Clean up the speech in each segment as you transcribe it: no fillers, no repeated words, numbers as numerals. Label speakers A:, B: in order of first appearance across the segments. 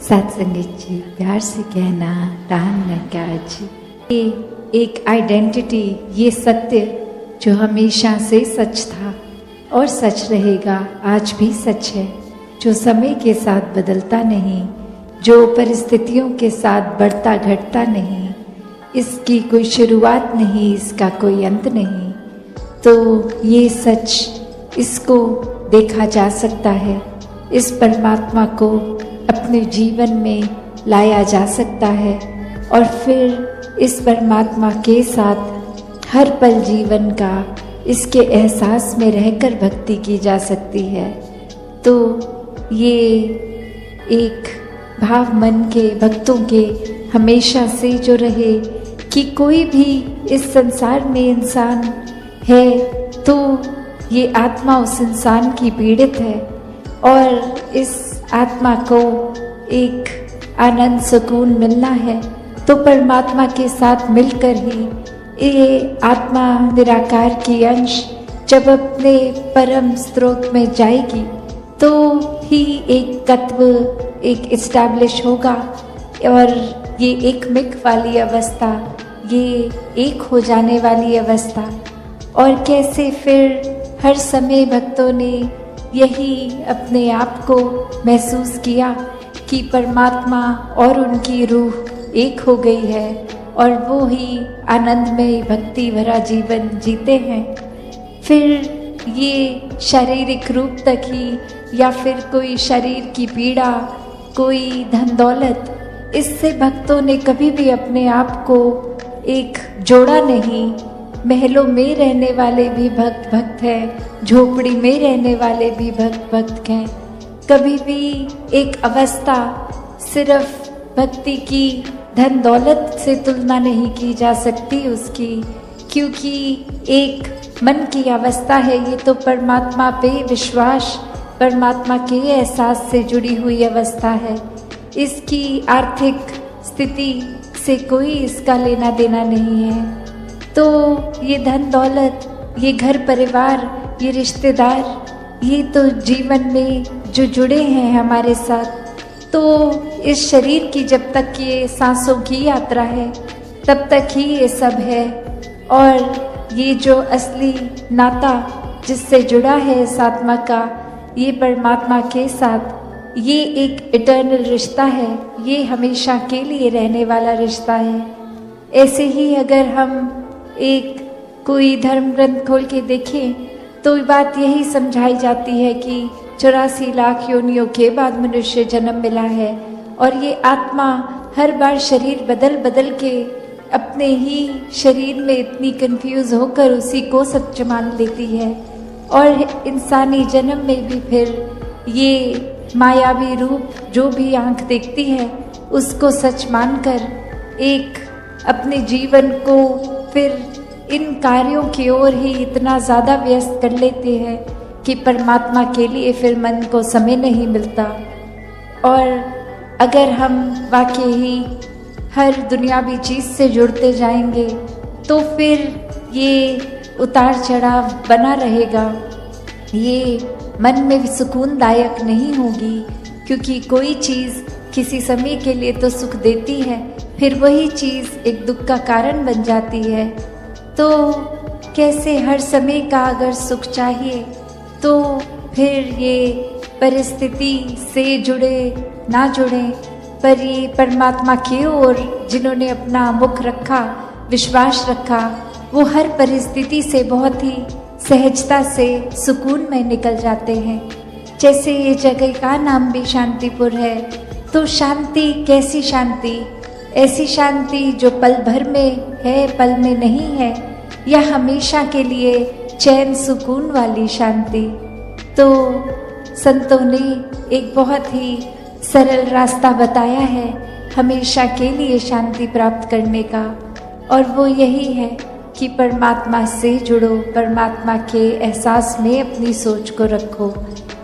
A: सत्संगित जी, प्यार से कहना राम न काज। ये एक आइडेंटिटी, ये सत्य जो हमेशा से सच था और सच रहेगा, आज भी सच है, जो समय के साथ बदलता नहीं, जो परिस्थितियों के साथ बढ़ता घटता नहीं, इसकी कोई शुरुआत नहीं, इसका कोई अंत नहीं। तो ये सच, इसको देखा जा सकता है, इस परमात्मा को अपने जीवन में लाया जा सकता है और फिर इस परमात्मा के साथ हर पल जीवन का इसके एहसास में रहकर भक्ति की जा सकती है। तो ये एक भाव मन के भक्तों के हमेशा से जो रहे कि कोई भी इस संसार में इंसान है तो ये आत्मा उस इंसान की पीड़ित है और इस आत्मा को एक आनंद सुकून मिलना है तो परमात्मा के साथ मिलकर ही ये आत्मा निराकार की अंश जब अपने परम स्रोत में जाएगी तो ही एक तत्व एक इस्टेब्लिश होगा और ये एक मिक वाली अवस्था, ये एक हो जाने वाली अवस्था। और कैसे फिर हर समय भक्तों ने यही अपने आप को महसूस किया कि परमात्मा और उनकी रूह एक हो गई है और वो ही आनंदमय भक्ति भरा जीवन जीते हैं। फिर ये शारीरिक रूप तक ही या फिर कोई शरीर की पीड़ा, कोई धन दौलत, इससे भक्तों ने कभी भी अपने आप को एक जोड़ा नहीं। महलों में रहने वाले भी भक्त भक्त हैं, झोपड़ी में रहने वाले भी भक्त भक्त हैं। कभी भी एक अवस्था सिर्फ भक्ति की धन दौलत से तुलना नहीं की जा सकती उसकी, क्योंकि एक मन की अवस्था है। ये तो परमात्मा पे विश्वास, परमात्मा के एहसास से जुड़ी हुई अवस्था है। इसकी आर्थिक स्थिति से कोई इसका लेना देना नहीं है। तो ये धन दौलत, ये घर परिवार, ये रिश्तेदार, ये तो जीवन में जो जुड़े हैं हमारे साथ, तो इस शरीर की जब तक ये सांसों की यात्रा है तब तक ही ये सब है। और ये जो असली नाता जिससे जुड़ा है इस आत्मा का, ये परमात्मा के साथ, ये एक इटर्नल रिश्ता है, ये हमेशा के लिए रहने वाला रिश्ता है। ऐसे ही अगर हम एक कोई धर्म ग्रंथ खोल के देखें तो बात यही समझाई जाती है कि 84 लाख योनियों के बाद मनुष्य जन्म मिला है और ये आत्मा हर बार शरीर बदल बदल के अपने ही शरीर में इतनी कंफ्यूज होकर उसी को सच मान लेती है और इंसानी जन्म में भी फिर ये मायावी रूप जो भी आंख देखती है उसको सच मानकर एक अपने जीवन को फिर इन कार्यों की ओर ही इतना ज़्यादा व्यस्त कर लेते हैं कि परमात्मा के लिए फिर मन को समय नहीं मिलता। और अगर हम वाकई ही हर दुनियावी चीज़ से जुड़ते जाएंगे तो फिर ये उतार चढ़ाव बना रहेगा, ये मन में सुकूनदायक नहीं होगी, क्योंकि कोई चीज़ किसी समय के लिए तो सुख देती है, फिर वही चीज़ एक दुख का कारण बन जाती है। तो कैसे हर समय का अगर सुख चाहिए तो फिर ये परिस्थिति से जुड़े ना जुड़े, पर ये परमात्मा की ओर जिन्होंने अपना मुख रखा, विश्वास रखा, वो हर परिस्थिति से बहुत ही सहजता से सुकून में निकल जाते हैं। जैसे ये जगह का नाम भी शांतिपुर है, तो शांति कैसी शांति? ऐसी शांति जो पल भर में है, पल में नहीं है, या हमेशा के लिए चैन सुकून वाली शांति। तो संतों ने एक बहुत ही सरल रास्ता बताया है हमेशा के लिए शांति प्राप्त करने का, और वो यही है कि परमात्मा से जुड़ो, परमात्मा के एहसास में अपनी सोच को रखो,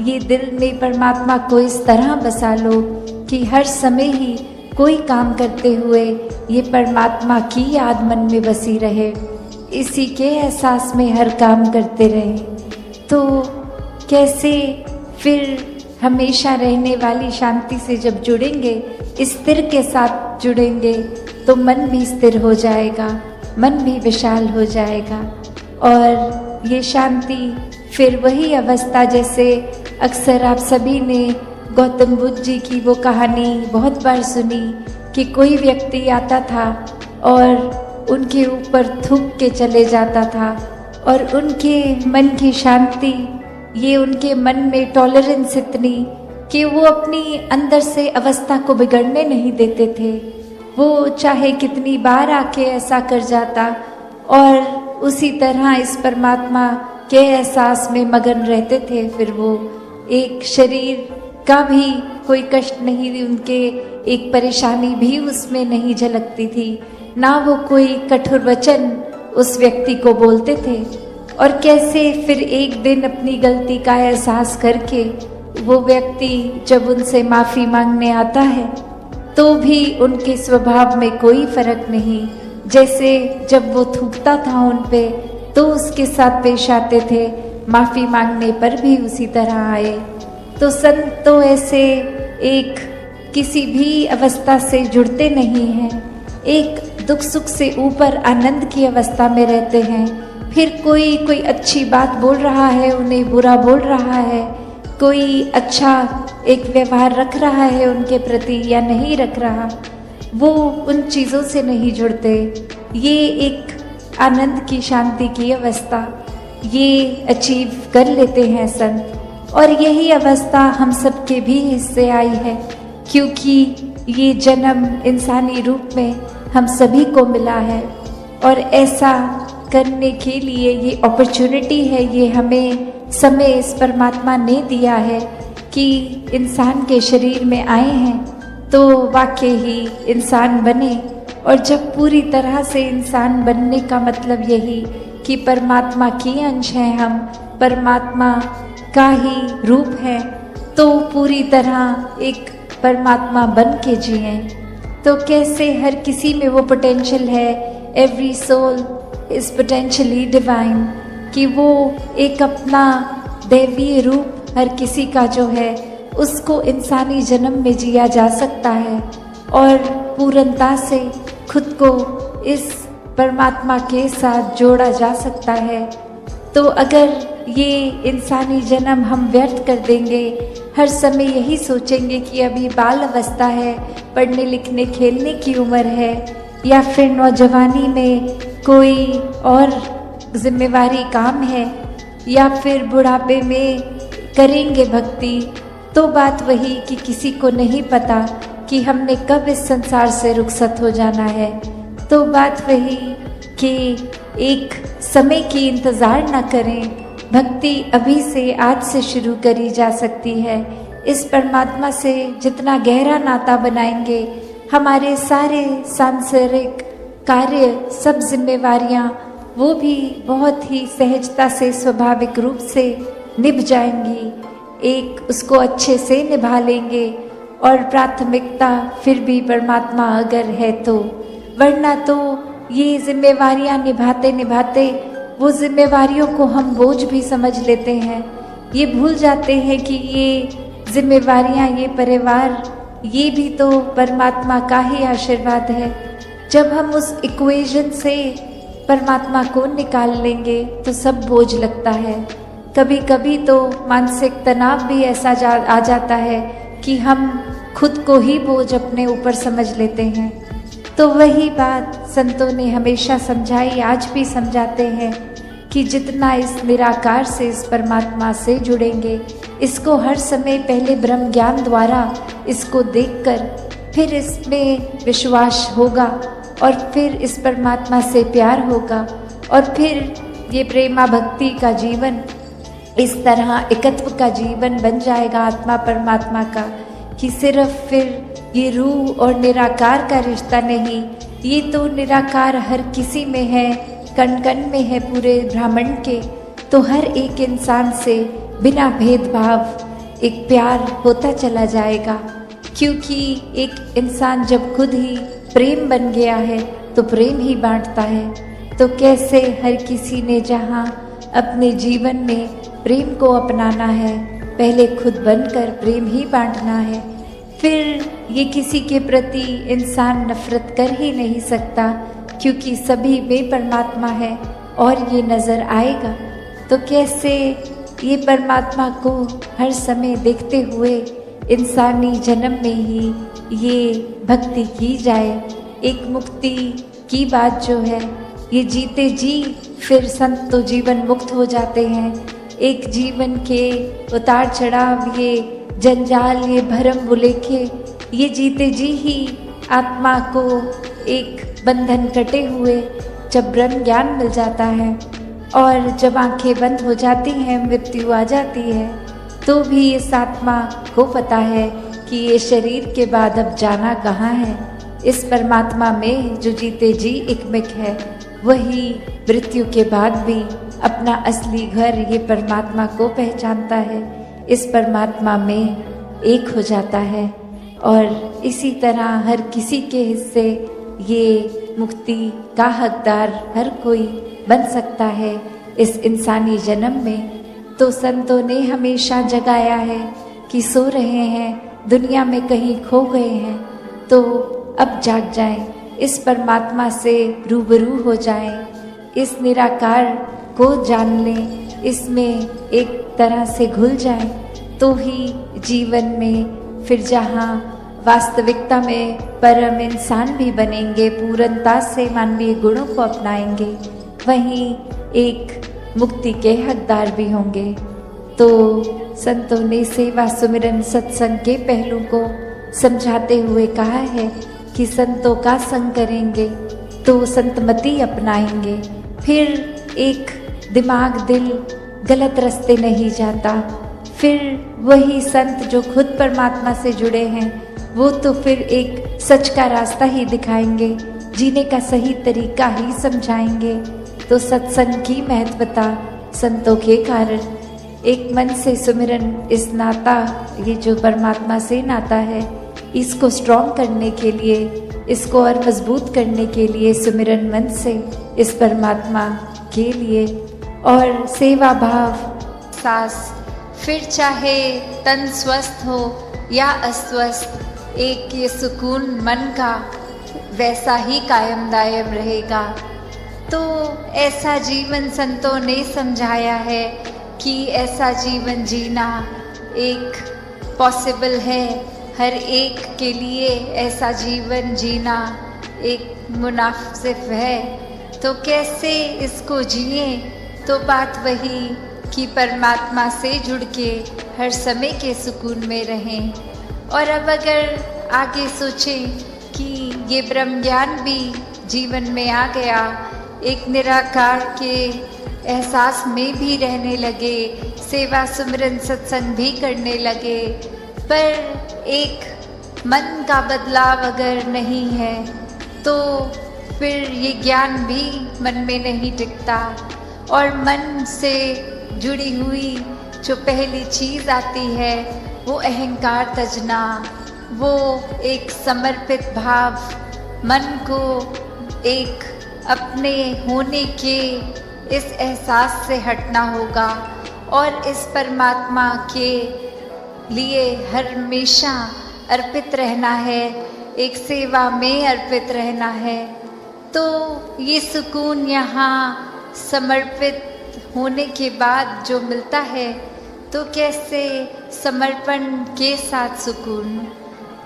A: ये दिल में परमात्मा को इस तरह बसा लो कि हर समय ही कोई काम करते हुए ये परमात्मा की याद मन में बसी रहे, इसी के एहसास में हर काम करते रहे। तो कैसे फिर हमेशा रहने वाली शांति से जब जुड़ेंगे, स्थिर के साथ जुड़ेंगे, तो मन भी स्थिर हो जाएगा, मन भी विशाल हो जाएगा। और ये शांति फिर वही अवस्था, जैसे अक्सर आप सभी ने गौतम बुद्ध जी की वो कहानी बहुत बार सुनी कि कोई व्यक्ति आता था और उनके ऊपर थूक के चले जाता था, और उनके मन की शांति, ये उनके मन में टॉलरेंस इतनी कि वो अपनी अंदर से अवस्था को बिगड़ने नहीं देते थे। वो चाहे कितनी बार आके ऐसा कर जाता और उसी तरह इस परमात्मा के एहसास में मगन रहते थे। फिर वो एक शरीर का भी कोई कष्ट नहीं, उनके एक परेशानी भी उसमें नहीं झलकती थी, ना वो कोई कठोर वचन उस व्यक्ति को बोलते थे। और कैसे फिर एक दिन अपनी गलती का एहसास करके वो व्यक्ति जब उनसे माफ़ी मांगने आता है तो भी उनके स्वभाव में कोई फर्क नहीं। जैसे जब वो थूकता था उन पे तो उसके साथ पेश आते थे, माफ़ी मांगने पर भी उसी तरह आए। तो संत तो ऐसे एक किसी भी अवस्था से जुड़ते नहीं हैं, एक दुख सुख से ऊपर आनंद की अवस्था में रहते हैं। फिर कोई अच्छी बात बोल रहा है, उन्हें बुरा बोल रहा है, कोई अच्छा एक व्यवहार रख रहा है उनके प्रति या नहीं रख रहा, वो उन चीज़ों से नहीं जुड़ते। ये एक आनंद की शांति की अवस्था ये अचीव कर लेते हैं संत। और यही अवस्था हम सबके भी हिस्से आई है, क्योंकि ये जन्म इंसानी रूप में हम सभी को मिला है। और ऐसा करने के लिए ये अपॉर्चुनिटी है, ये हमें समय इस परमात्मा ने दिया है कि इंसान के शरीर में आए हैं तो वाकई ही इंसान बने। और जब पूरी तरह से इंसान बनने का मतलब यही कि परमात्मा की अंश हैं हम, परमात्मा का ही रूप है, तो पूरी तरह एक परमात्मा बन के जिएं। तो कैसे हर किसी में वो पोटेंशियल है, every soul is potentially divine, कि वो एक अपना दैवीय रूप हर किसी का जो है उसको इंसानी जन्म में जिया जा सकता है और पूर्णता से खुद को इस परमात्मा के साथ जोड़ा जा सकता है। तो अगर ये इंसानी जन्म हम व्यर्थ कर देंगे, हर समय यही सोचेंगे कि अभी बाल अवस्था है, पढ़ने लिखने खेलने की उम्र है, या फिर नौजवानी में कोई और जिम्मेवारी काम है, या फिर बुढ़ापे में करेंगे भक्ति, तो बात वही कि किसी को नहीं पता कि हमने कब इस संसार से रुखसत हो जाना है। तो बात वही कि एक समय की इंतज़ार ना करें, भक्ति अभी से आज से शुरू करी जा सकती है। इस परमात्मा से जितना गहरा नाता बनाएंगे, हमारे सारे सांसारिक कार्य, सब जिम्मेवारियां वो भी बहुत ही सहजता से स्वाभाविक रूप से निभ जाएंगी, एक उसको अच्छे से निभा लेंगे। और प्राथमिकता फिर भी परमात्मा अगर है तो, वरना तो ये जिम्मेवारियां निभाते निभाते वो जिम्मेवारियों को हम बोझ भी समझ लेते हैं। ये भूल जाते हैं कि ये जिम्मेवारियां, ये परिवार, ये भी तो परमात्मा का ही आशीर्वाद है। जब हम उस इक्वेशन से परमात्मा को निकाल लेंगे तो सब बोझ लगता है। कभी कभी तो मानसिक तनाव भी ऐसा आ जाता है कि हम खुद को ही बोझ अपने ऊपर समझ लेते हैं। तो वही बात संतों ने हमेशा समझाई, आज भी समझाते हैं कि जितना इस निराकार से, इस परमात्मा से जुड़ेंगे, इसको हर समय पहले ब्रह्म ज्ञान द्वारा इसको देखकर फिर इसमें विश्वास होगा और फिर इस परमात्मा से प्यार होगा और फिर ये प्रेमा भक्ति का जीवन, इस तरह एकत्व का जीवन बन जाएगा आत्मा परमात्मा का, कि सिर्फ फिर ये रूह और निराकार का रिश्ता नहीं, ये तो निराकार हर किसी में है, कण कण में है पूरे ब्रह्मांड के। तो हर एक इंसान से बिना भेदभाव एक प्यार होता चला जाएगा, क्योंकि एक इंसान जब खुद ही प्रेम बन गया है तो प्रेम ही बांटता है। तो कैसे हर किसी ने जहाँ अपने जीवन में प्रेम को अपनाना है पहले खुद बनकर प्रेम ही बांटना है। फिर ये किसी के प्रति इंसान नफरत कर ही नहीं सकता, क्योंकि सभी में परमात्मा है और ये नज़र आएगा। तो कैसे ये परमात्मा को हर समय देखते हुए इंसानी जन्म में ही ये भक्ति की जाए। एक मुक्ति की बात जो है, ये जीते जी फिर संत तो जीवन मुक्त हो जाते हैं। एक जीवन के उतार चढ़ाव, ये जंजाल, ये भरम बुलेखे, ये जीते जी ही आत्मा को एक बंधन कटे हुए जब ब्रह्म ज्ञान मिल जाता है और जब आंखें बंद हो जाती हैं, मृत्यु आ जाती है, तो भी इस आत्मा को पता है कि ये शरीर के बाद अब जाना कहाँ है। इस परमात्मा में जो जीते जी एकमिक है, वही मृत्यु के बाद भी अपना असली घर ये परमात्मा को पहचानता है, इस परमात्मा में एक हो जाता है। और इसी तरह हर किसी के हिस्से ये मुक्ति का हकदार हर कोई बन सकता है इस इंसानी जन्म में। तो संतों ने हमेशा जगाया है कि सो रहे हैं, दुनिया में कहीं खो गए हैं, तो अब जाग जाएं, इस परमात्मा से रूबरू हो जाएं, इस निराकार को जान लें, इसमें एक तरह से घुल जाएं, तो ही जीवन में फिर जहाँ वास्तविकता में परम इंसान भी बनेंगे, पूर्णता से मानवीय गुणों को अपनाएंगे, वहीं एक मुक्ति के हकदार भी होंगे। तो संतों ने सेवा, सुमिरन, सत्संग के पहलू को समझाते हुए कहा है कि संतों का संग करेंगे तो संतमति अपनाएंगे, फिर एक दिमाग, दिल गलत रास्ते नहीं जाता। फिर वही संत जो खुद परमात्मा से जुड़े हैं, वो तो फिर एक सच का रास्ता ही दिखाएंगे, जीने का सही तरीका ही समझाएंगे। तो सत्संग की महत्वता संतों के कारण, एक मन से सुमिरन, इस नाता, ये जो परमात्मा से नाता है, इसको स्ट्रॉन्ग करने के लिए, इसको और मजबूत करने के लिए सुमिरन मन से इस परमात्मा के लिए, और सेवा भाव सांस, फिर चाहे तन स्वस्थ हो या अस्वस्थ, एक ये सुकून मन का वैसा ही कायम दायम रहेगा। तो ऐसा जीवन संतों ने समझाया है कि ऐसा जीवन जीना एक पॉसिबल है, हर एक के लिए ऐसा जीवन जीना एक मुनासिब है। तो कैसे इसको जिए? तो बात वही कि परमात्मा से जुड़ के हर समय के सुकून में रहें। और अब अगर आगे सोचें कि ये ब्रह्म ज्ञान भी जीवन में आ गया, एक निराकार के एहसास में भी रहने लगे, सेवा, सुमिरन, सत्संग भी करने लगे, पर एक मन का बदलाव अगर नहीं है तो फिर ये ज्ञान भी मन में नहीं टिकता। और मन से जुड़ी हुई जो पहली चीज़ आती है वो अहंकार तजना, वो एक समर्पित भाव, मन को एक अपने होने के इस एहसास से हटना होगा और इस परमात्मा के लिए हमेशा अर्पित रहना है, एक सेवा में अर्पित रहना है। तो ये सुकून यहाँ समर्पित होने के बाद जो मिलता है, तो कैसे समर्पण के साथ सुकून।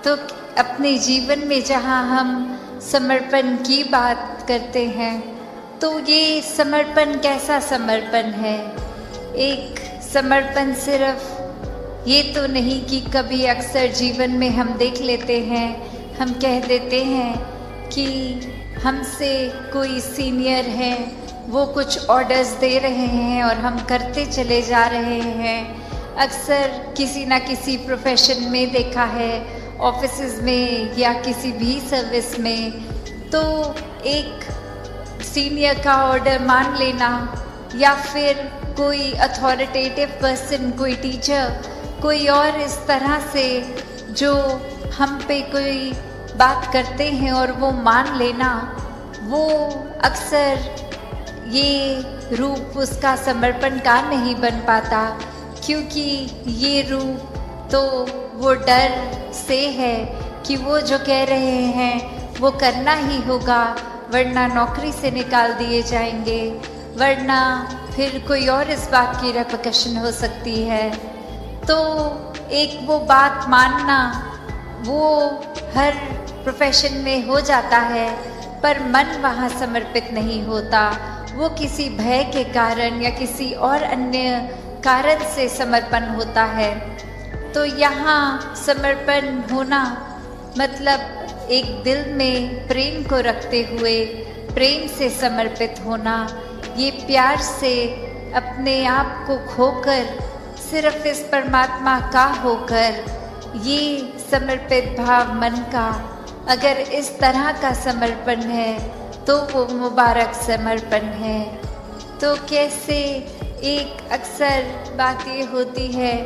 A: तो अपने जीवन में जहाँ हम समर्पण की बात करते हैं, तो ये समर्पण कैसा समर्पण है? एक समर्पण सिर्फ ये तो नहीं कि कभी अक्सर जीवन में हम देख लेते हैं, हम कह देते हैं कि हमसे कोई सीनियर है, वो कुछ ऑर्डर्स दे रहे हैं और हम करते चले जा रहे हैं। अक्सर किसी ना किसी प्रोफेशन में देखा है, ऑफिसेज में या किसी भी सर्विस में, तो एक सीनियर का ऑर्डर मान लेना या फिर कोई अथॉरिटेटिव पर्सन, कोई टीचर, कोई और इस तरह से जो हम पे कोई बात करते हैं और वो मान लेना, वो अक्सर ये रूप उसका समर्पण का नहीं बन पाता। क्योंकि ये रूप तो वो डर से है कि वो जो कह रहे हैं वो करना ही होगा, वरना नौकरी से निकाल दिए जाएंगे, वरना फिर कोई और इस बात की रेपकशन हो सकती है। तो एक वो बात मानना वो हर प्रोफेशन में हो जाता है, पर मन वहाँ समर्पित नहीं होता। वो किसी भय के कारण या किसी और अन्य कारण से समर्पण होता है। तो यहाँ समर्पण होना मतलब एक दिल में प्रेम को रखते हुए प्रेम से समर्पित होना, ये प्यार से अपने आप को खोकर सिर्फ इस परमात्मा का होकर, ये समर्पित भाव मन का अगर इस तरह का समर्पण है तो वो मुबारक समर्पण है। तो कैसे एक अक्सर बात ये होती है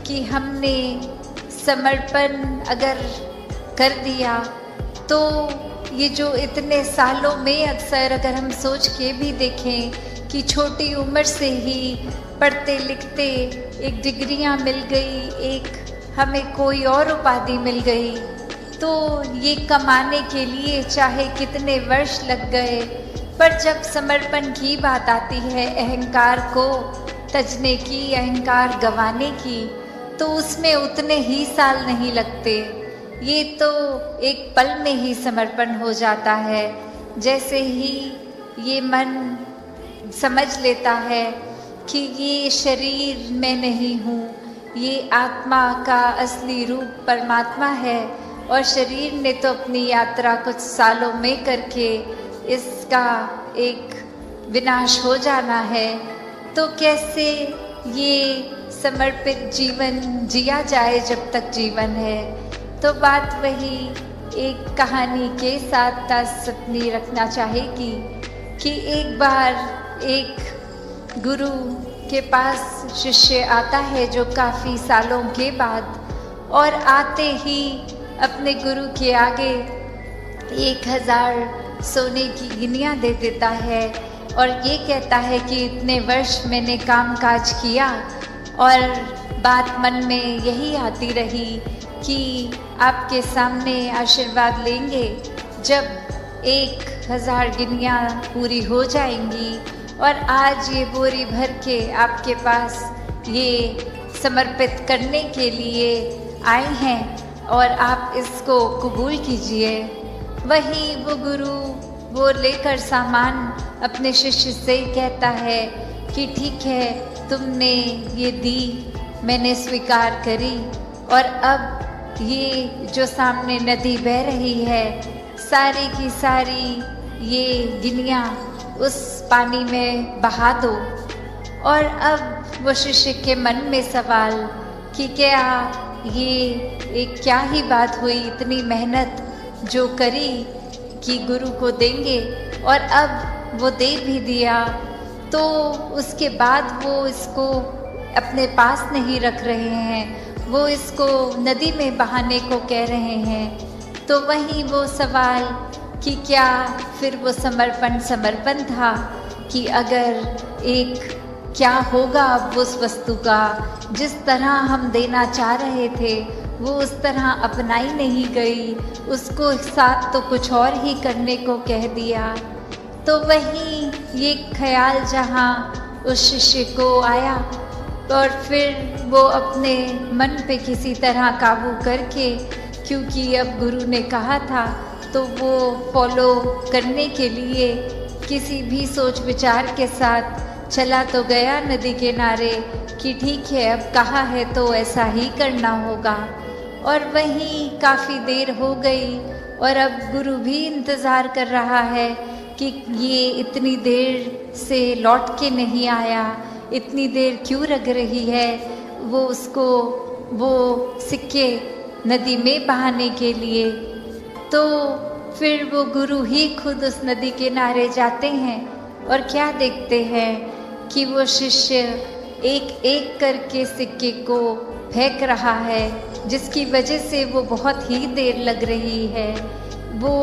A: कि हमने समर्पण अगर कर दिया तो ये जो इतने सालों में अक्सर अगर हम सोच के भी देखें कि छोटी उम्र से ही पढ़ते लिखते एक डिग्रियां मिल गई, एक हमें कोई और उपाधि मिल गई, तो ये कमाने के लिए चाहे कितने वर्ष लग गए, पर जब समर्पण की बात आती है, अहंकार को तजने की, अहंकार गंवाने की, तो उसमें उतने ही साल नहीं लगते। ये तो एक पल में ही समर्पण हो जाता है। जैसे ही ये मन समझ लेता है कि ये शरीर मैं नहीं हूँ, ये आत्मा का असली रूप परमात्मा है, और शरीर ने तो अपनी यात्रा कुछ सालों में करके इसका एक विनाश हो जाना है, तो कैसे ये समर्पित जीवन जिया जाए जब तक जीवन है। तो बात वही एक कहानी के साथ तासपनी रखना चाहेगी कि एक बार एक गुरु के पास शिष्य आता है जो काफ़ी सालों के बाद, और आते ही अपने गुरु के आगे 1000 सोने की गिनियाँ दे देता है और ये कहता है कि इतने वर्ष मैंने काम काज किया, और बात मन में यही आती रही कि आपके सामने आशीर्वाद लेंगे जब 1000 गिनियाँ पूरी हो जाएंगी, और आज ये बोरी भर के आपके पास ये समर्पित करने के लिए आए हैं और आप इसको कबूल कीजिए। वही वो गुरु वो लेकर सामान अपने शिष्य से कहता है कि ठीक है, तुमने ये दी, मैंने स्वीकार करी, और अब ये जो सामने नदी बह रही है, सारी की सारी ये गिनियाँ उस पानी में बहा दो। और अब वो शिष्य के मन में सवाल कि क्या ये एक क्या ही बात हुई, इतनी मेहनत जो करी कि गुरु को देंगे, और अब वो दे भी दिया, तो उसके बाद वो इसको अपने पास नहीं रख रहे हैं, वो इसको नदी में बहाने को कह रहे हैं। तो वही वो सवाल कि क्या फिर वो समर्पण था कि अगर एक क्या होगा अब उस वस्तु का, जिस तरह हम देना चाह रहे थे वो उस तरह अपनाई नहीं गई, उसको साथ तो कुछ और ही करने को कह दिया। तो वही ये ख्याल जहाँ उस शिष्य को आया, और फिर वो अपने मन पे किसी तरह काबू करके, क्योंकि अब गुरु ने कहा था तो वो फॉलो करने के लिए किसी भी सोच विचार के साथ चला तो गया नदी के किनारे कि ठीक है, अब कहा है तो ऐसा ही करना होगा। और वहीं काफ़ी देर हो गई और अब गुरु भी इंतज़ार कर रहा है कि ये इतनी देर से लौट के नहीं आया, इतनी देर क्यों लग रही है वो उसको वो सिक्के नदी में बहाने के लिए। तो फिर वो गुरु ही खुद उस नदी के किनारे जाते हैं और क्या देखते हैं कि वो शिष्य एक एक करके सिक्के को फेंक रहा है, जिसकी वजह से वो बहुत ही देर लग रही है। वो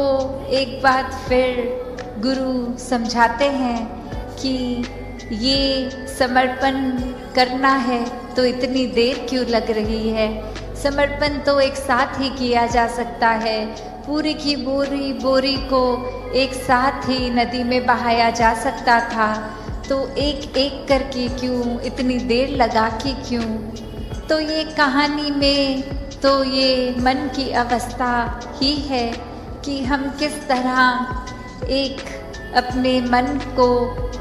A: एक बात फिर गुरु समझाते हैं कि ये समर्पण करना है तो इतनी देर क्यों लग रही है? समर्पण तो एक साथ ही किया जा सकता है। पूरी की बोरी को एक साथ ही नदी में बहाया जा सकता था, तो एक एक करके क्यों, इतनी देर लगा के क्यों? तो ये कहानी में तो ये मन की अवस्था ही है कि हम किस तरह एक अपने मन को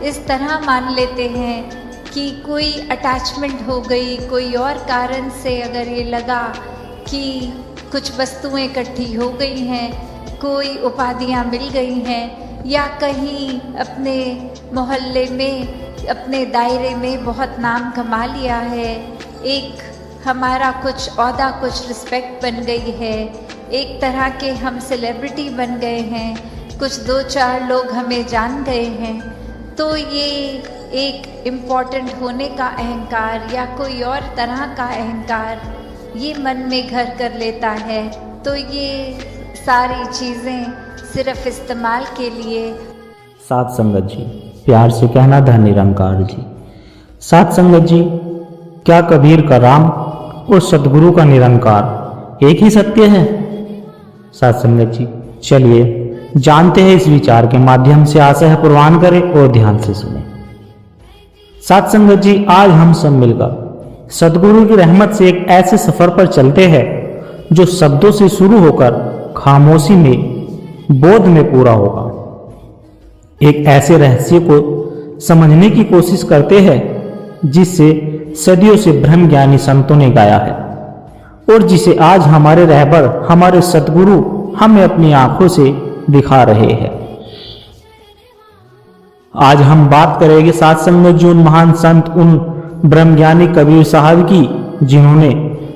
A: इस तरह मान लेते हैं कि कोई अटैचमेंट हो गई, कोई और कारण से अगर ये लगा कि कुछ वस्तुएं इकट्ठी हो गई हैं, कोई उपाधियां मिल गई हैं, या कहीं अपने मोहल्ले में, अपने दायरे में बहुत नाम कमा लिया है, एक हमारा कुछ औहदा, कुछ रिस्पेक्ट बन गई है, एक तरह के हम सेलिब्रिटी बन गए हैं, कुछ 2-4 लोग हमें जान गए हैं, तो ये एक इम्पॉर्टेंट होने का अहंकार या कोई और तरह का अहंकार ये मन में घर कर लेता है। तो ये सारी चीज़ें सिर्फ इस्तेमाल के लिए।
B: साध संगत जी, प्यार से कहना धन निरंकार जी। साध संगत जी, क्या कबीर का राम और सतगुरु का निरंकार एक ही सत्य है? साध संगत जी, चलिए जानते हैं इस विचार के माध्यम से। आशा है प्रवान करें और ध्यान से सुने। साध संगत जी, आज हम सब मिलकर सतगुरु की रहमत से एक ऐसे सफर पर चलते हैं जो शब्दों से शुरू होकर खामोशी में, बोध में पूरा होगा। एक ऐसे रहस्य को समझने की कोशिश करते हैं जिससे सदियों से ब्रह्म ज्ञानी संतों ने गाया है और जिसे आज हमारे रहबर, हमारे सतगुरु हमें अपनी आंखों से दिखा रहे हैं। आज हम बात करेंगे साध संगत जी उन महान संत, उन ब्रह्मज्ञानी कबीर साहब की, जिन्होंने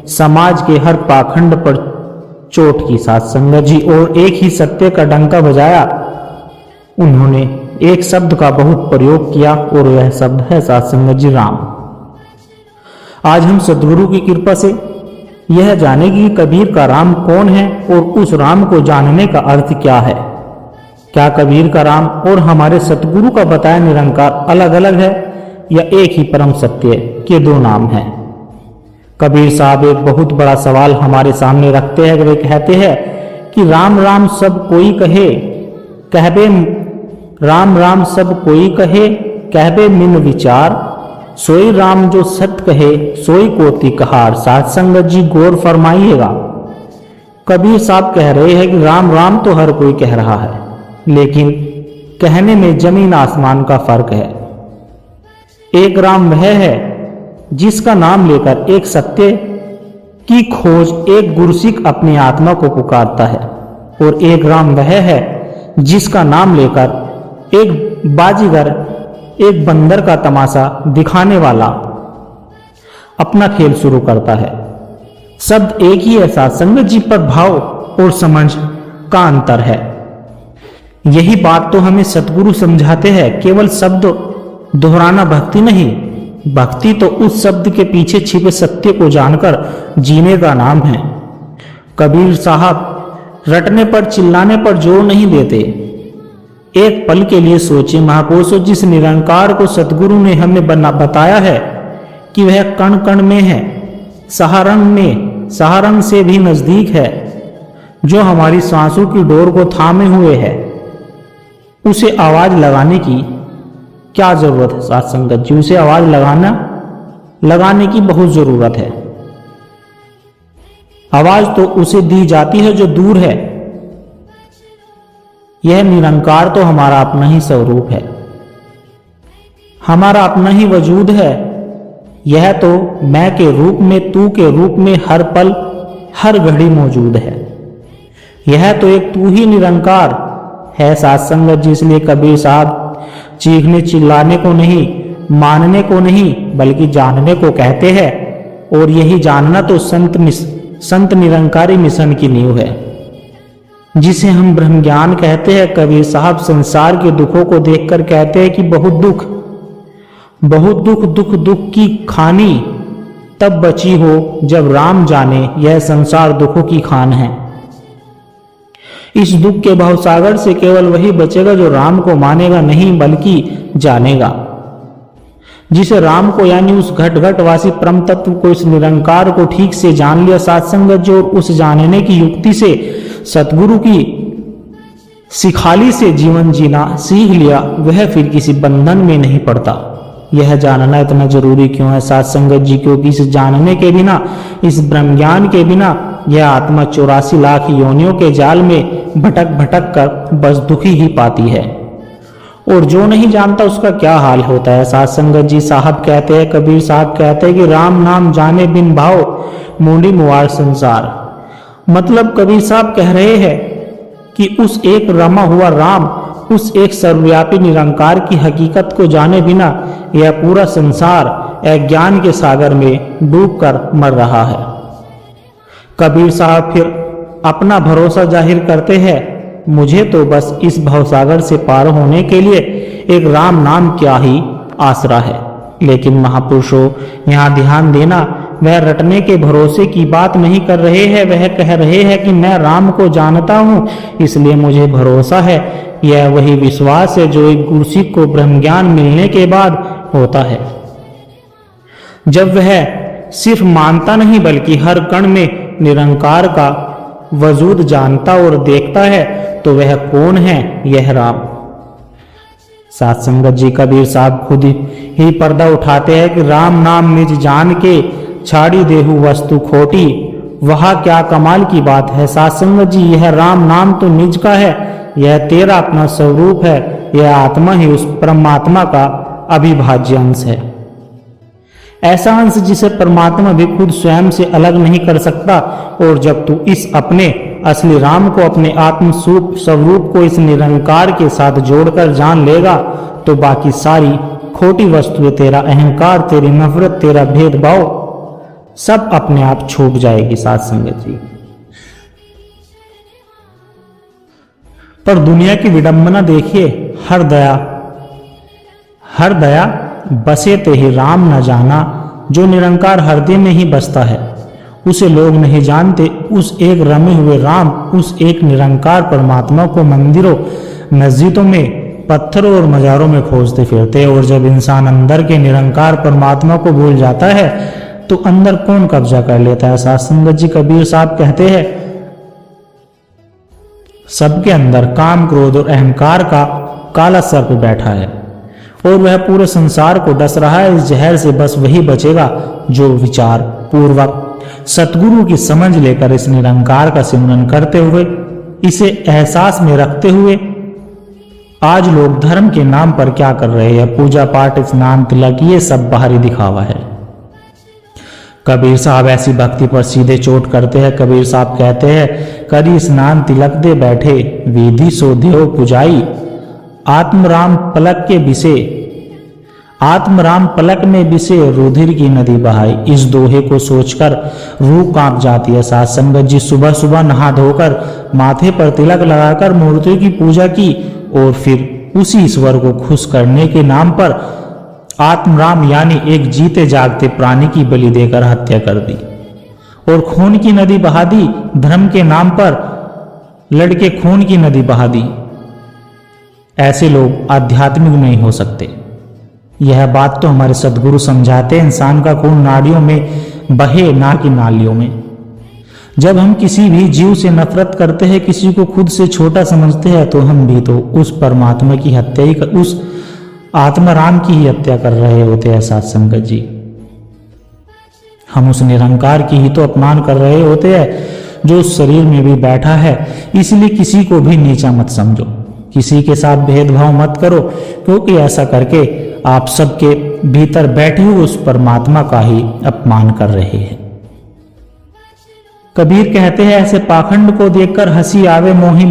B: समाज के हर पाखंड पर चोट की साध संगत जी, और एक ही सत्य का डंका बजाया। उन्होंने एक शब्द का बहुत प्रयोग किया और वह शब्द है साध संगत जी राम। आज हम सदगुरु की कृपा से यह जानेंगे कि कबीर का राम कौन है और उस राम को जानने का अर्थ क्या है। क्या कबीर का राम और हमारे सतगुरु का बताया निरंकार अलग अलग है या एक ही परम सत्य के दो नाम हैं? कबीर साहब एक बहुत बड़ा सवाल हमारे सामने रखते हैं। वे कहते हैं कि राम राम सब कोई कहे, कहबे राम राम सब कोई कहे, कहबे मिन विचार, सोई राम जो सत कहे, सोई कोटि कहार। साध संगत जी गौर फरमाइएगा। कबीर साहब कह रहे हैं कि राम राम तो हर कोई कह रहा है, लेकिन कहने में जमीन आसमान का फर्क है। एक राम वह है जिसका नाम लेकर एक सत्य की खोज एक गुरसिक अपनी आत्मा को पुकारता है, और एक राम वह है जिसका नाम लेकर एक बाजीगर, एक बंदर का तमाशा दिखाने वाला अपना खेल शुरू करता है। शब्द एक ही है साथ संगत जी, पर भाव और समझ का अंतर है। यही बात तो हमें सतगुरु समझाते हैं। केवल शब्द दोहराना भक्ति नहीं, भक्ति तो उस शब्द के पीछे छिपे सत्य को जानकर जीने का नाम है। कबीर साहब रटने पर, चिल्लाने पर जोर नहीं देते। एक पल के लिए सोचे महाकोशों, जिस निरंकार को सतगुरु ने हमें बताया है कि वह कण कण में है, सहारंग में, सहारंग से भी नजदीक है, जो हमारी सांसों की डोर को थामे हुए है, उसे आवाज लगाने की क्या जरूरत है साथ संगत जी? उसे आवाज लगाने की बहुत जरूरत है। आवाज तो उसे दी जाती है जो दूर है। यह निरंकार तो हमारा अपना ही स्वरूप है, हमारा अपना ही वजूद है। यह तो मैं के रूप में, तू के रूप में हर पल हर घड़ी मौजूद है। यह तो एक तू ही निरंकार है साथ संगत जी। इसलिए कबीर साहब चीखने चिल्लाने को नहीं, मानने को नहीं, बल्कि जानने को कहते हैं। और यही जानना तो संत निरंकारी मिशन की नींव है, जिसे हम ब्रह्म ज्ञान कहते हैं। कबीर साहब संसार के दुखों को देखकर कहते हैं कि बहुत दुख, दुख की खानी तब बची हो जब राम जाने यह संसार दुखों की खान है। इस दुख के भवसागर से केवल वही बचेगा जो राम को मानेगा नहीं बल्कि जानेगा। जिसे राम को यानी उस घट घटवासी परम तत्व को, इस निरंकार को ठीक से जान लिया साध संगत जी, और उस जानने की युक्ति से सतगुरु की सिखाली से जीवन जीना सीख लिया, वह फिर किसी बंधन में नहीं पड़ता। यह जानना इतना जरूरी क्यों है साध संगत जी? क्योंकि इस जानने के बिना, इस ब्रह्म ज्ञान के बिना यह आत्मा 84 लाख योनियों के जाल में भटक भटक कर बस दुखी ही पाती है। और जो नहीं जानता उसका क्या हाल होता है साध संगत जी? साहब कहते हैं, कबीर साहब कहते हैं कि राम नाम जाने बिन भाव मूंडी मुआर संसार। मतलब कबीर साहब कह रहे हैं कि उस एक रमा हुआ राम, उस एक सर्वव्यापी निरंकार की हकीकत को जाने बिना यह पूरा संसार अज्ञान के सागर में डूबकर मर रहा है। कबीर साहब फिर अपना भरोसा जाहिर करते हैं, मुझे तो बस इस भवसागर से पार होने के लिए एक राम नाम क्या ही आसरा है। लेकिन महापुरुषों, यहाँ ध्यान देना, वह रटने के भरोसे की बात नहीं कर रहे हैं। वह कह रहे हैं कि मैं राम को जानता हूँ, इसलिए मुझे भरोसा है। यह वही विश्वास है जो एक गुरसिक को ब्रह्म ज्ञान मिलने के बाद होता है। जब वह सिर्फ मानता नहीं बल्कि हर कण में निरंकार का वजूद जानता और देखता है, तो वह कौन है? यह राम। साध संगत जी, कबीर साहब खुद ही पर्दा उठाते हैं कि राम नाम निज जान के छाड़ी देहु वस्तु खोटी। वह क्या कमाल की बात है साध संगत जी। यह राम नाम तो निज का है, यह तेरा अपना स्वरूप है, यह आत्मा ही उस परमात्मा का अविभाज्य अंश है। ऐसा अंश जिसे परमात्मा भी खुद स्वयं से अलग नहीं कर सकता। और जब तू इस अपने असली राम को, अपने आत्म स्वरूप को इस निरंकार के साथ जोड़कर जान लेगा, तो बाकी सारी खोटी वस्तुएं, तेरा अहंकार, तेरी नफरत, तेरा भेदभाव, सब अपने आप छूट जाएगी साध संगत जी। पर दुनिया की विडंबना देखिए, हर दया बसे ते ही राम न जाना। जो निरंकार हृदय में ही बसता है, उसे लोग नहीं जानते। उस एक रमे हुए राम, उस एक निरंकार परमात्मा को मंदिरों, मस्जिदों में, पत्थरों और मजारों में खोजते फिरते। और जब इंसान अंदर के निरंकार परमात्मा को भूल जाता है, तो अंदर कौन कब्जा कर लेता है साध संगत जी? कबीर साहब कहते हैं, सबके अंदर काम, क्रोध और अहंकार का काला सर्प बैठा है, और वह पूरे संसार को डस रहा है। इस जहर से बस वही बचेगा जो विचार पूर्वक सतगुरु की समझ लेकर इस निरंकार का सिमरन करते हुए, इसे एहसास में रखते हुए। आज लोग धर्म के नाम पर क्या कर रहे हैं? पूजा पाठ, स्नान, तिलक, ये सब बाहरी दिखावा है। कबीर साहब ऐसी भक्ति पर सीधे चोट करते हैं। कबीर साहब कहते हैं, करी स्नान तिलक दे बैठे, विधि सो देव पुजाई। आत्मराम पलक के बिसे, आत्मराम पलक में बिसे, रुधिर की नदी बहाई। इस दोहे को सोचकर रूह कांप जाती है साध संगत जी। सुबह सुबह नहा धोकर, माथे पर तिलक लगाकर मूर्तियों की पूजा की, और फिर उसी ईश्वर को खुश करने के नाम पर आत्मराम यानी एक जीते जागते प्राणी की बलि देकर हत्या कर दी, और खून की नदी बहा दी। धर्म के नाम पर लड़के खून की नदी बहा दी। ऐसे लोग आध्यात्मिक नहीं हो सकते। यह बात तो हमारे सदगुरु समझाते हैं, इंसान का खून नाड़ियों में बहे, ना कि नालियों में। जब हम किसी भी जीव से नफरत करते हैं, किसी को खुद से छोटा समझते हैं, तो हम भी तो उस परमात्मा की हत्या ही, उस आत्माराम की ही हत्या कर रहे होते हैं साध संगत जी। हम उस निरंकार की ही तो अपमान कर रहे होते हैं जो उस शरीर में भी बैठा है। इसलिए किसी को भी नीचा मत समझो, किसी के साथ भेदभाव मत करो, क्योंकि ऐसा करके आप सबके भीतर बैठे हुए उस परमात्मा का ही अपमान कर रहे हैं। कबीर कहते हैं, ऐसे पाखंड को देखकर हंसी आवे मोही,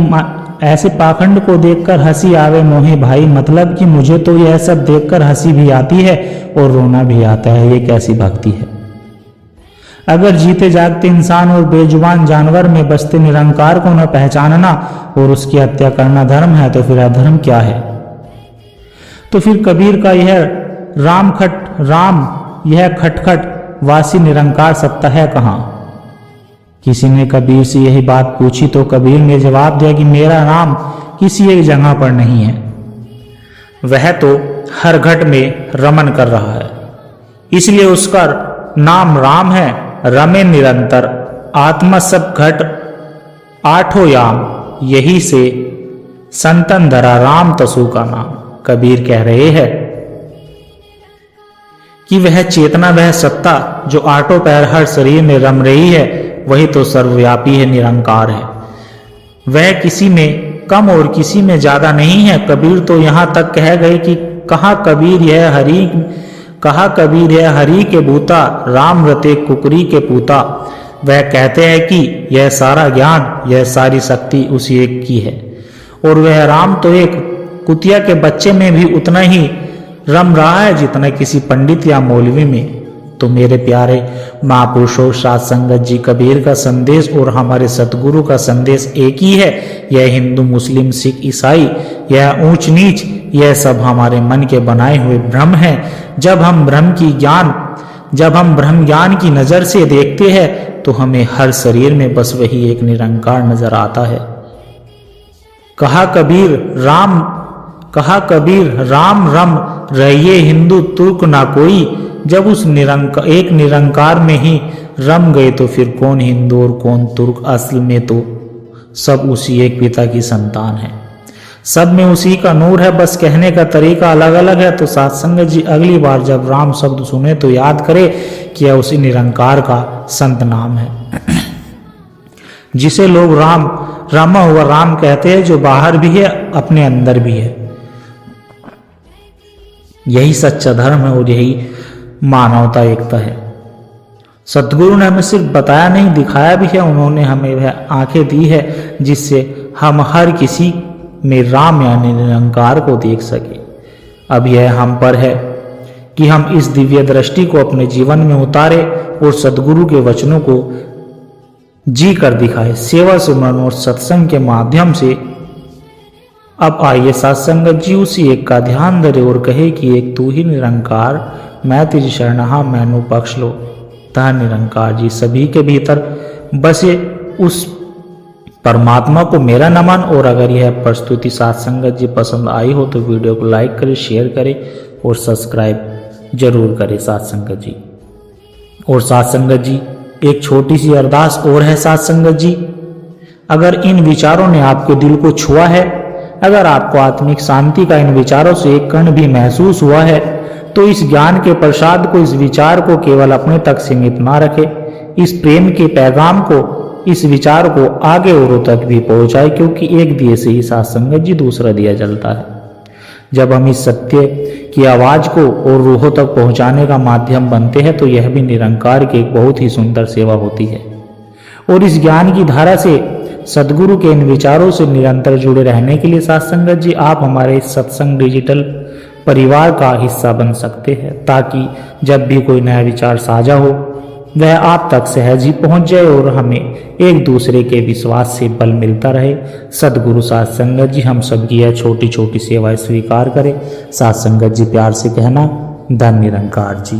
B: ऐसे पाखंड को देखकर हंसी आवे मोहे भाई। मतलब कि मुझे तो यह सब देखकर हंसी भी आती है और रोना भी आता है। ये कैसी भक्ति है? अगर जीते जागते इंसान और बेजुबान जानवर में बसते निरंकार को न पहचानना और उसकी हत्या करना धर्म है, तो फिर अधर्म क्या है? तो फिर कबीर का यह खटखट वासी निरंकार सत्ता है कहाँ? किसी ने कबीर से यही बात पूछी, तो कबीर ने जवाब दिया कि मेरा नाम किसी एक जगह पर नहीं है, वह तो हर घट में रमन कर रहा है। इसलिए उसका नाम राम है। रमे निरंतर आत्मा सब घट आठों याम, यही से संतन धरा राम तसु का नाम। कबीर कह रहे हैं कि वह चेतना, वह सत्ता जो आठों पैर हर शरीर में रम रही है, वही तो सर्वव्यापी है, निरंकार है। वह किसी में कम और किसी में ज्यादा नहीं है। कबीर तो यहां तक कह गए कि कहा कबीर यह हरि के भूता, राम रते कुकरी के पूता। वह कहते हैं कि यह सारा ज्ञान, यह सारी शक्ति उसी एक की है, और वह राम तो एक कुतिया के बच्चे में भी उतना ही रम रहा है जितना किसी पंडित या मौलवी में। तो मेरे प्यारे महापुरुषों, साध संगत जी, कबीर का संदेश और हमारे सतगुरु का संदेश एक ही है। यह हिंदू, मुस्लिम, सिख, ईसाई, यह ऊंच नीच, यह सब हमारे मन के बनाए हुए भ्रम हैं। जब हम ब्रह्म ज्ञान की नजर से देखते हैं तो हमें हर शरीर में बस वही एक निरंकार नजर आता है। कहा कबीर राम रम रहिए हिंदू तुर्क ना कोई। जब उस एक निरंकार में ही रम गए तो फिर कौन हिंदू और कौन तुर्क। असल में तो सब उसी एक पिता की संतान है, सब में उसी का नूर है, बस कहने का तरीका अलग अलग है। तो साथ संगत जी, अगली बार जब राम शब्द सुने तो याद करे कि यह उसी निरंकार का संत नाम है, जिसे लोग रामा हुआ राम कहते हैं, जो बाहर भी है अपने अंदर भी है। यही सच्चा धर्म है और यही मानवता एकता है। सतगुरु ने हमें सिर्फ बताया नहीं, दिखाया भी है। उन्होंने हमें वह आंखें दी है जिससे हम हर किसी में राम यानी निरंकार को देख सके। अब यह हम पर है कि हम इस दिव्य दृष्टि को अपने जीवन में उतारे और सतगुरु के वचनों को जी कर दिखाए, सेवा सुमरन और सत्संग के माध्यम से। अब आइए सत्संगत जी उसी एक का ध्यान धरे और कहे कि एक तू ही निरंकार, मैं तेरी शरणहा मैनू बख्श लो। ता निरंकार जी सभी के भीतर बसे उस परमात्मा को मेरा नमन। और अगर यह प्रस्तुति सत्संगत जी पसंद आई हो तो वीडियो को लाइक करें, शेयर करें और सब्सक्राइब जरूर करें सत्संगत जी। और सत्संगत जी, एक छोटी सी अरदास और है सत्संगत जी, अगर इन विचारों ने आपके दिल को छुआ है, अगर आपको आत्मिक शांति का इन विचारों से एक कण भी महसूस हुआ है, तो इस ज्ञान के प्रसाद को, इस विचार को केवल अपने तक सीमित ना रखे। इस प्रेम के पैगाम को, इस विचार को आगे औरों तक भी पहुंचाए, क्योंकि एक दिए से ही सत्संगत जी दूसरा दिया जलता है। जब हम इस सत्य की आवाज को और रूहों तक पहुंचाने का माध्यम बनते हैं तो यह भी निरंकार की एक बहुत ही सुंदर सेवा होती है। और इस ज्ञान की धारा से, सदगुरु के इन विचारों से निरंतर जुड़े रहने के लिए सत्संगत जी आप हमारे सत्संग डिजिटल परिवार का हिस्सा बन सकते हैं, ताकि जब भी कोई नया विचार साझा हो वह आप तक सहज ही पहुंच जाए और हमें एक दूसरे के विश्वास से बल मिलता रहे। सदगुरु सत्संगत जी हम सबकी यह छोटी छोटी सेवाएं स्वीकार करें। सत्संगत जी प्यार से कहना, धन निरंकार जी।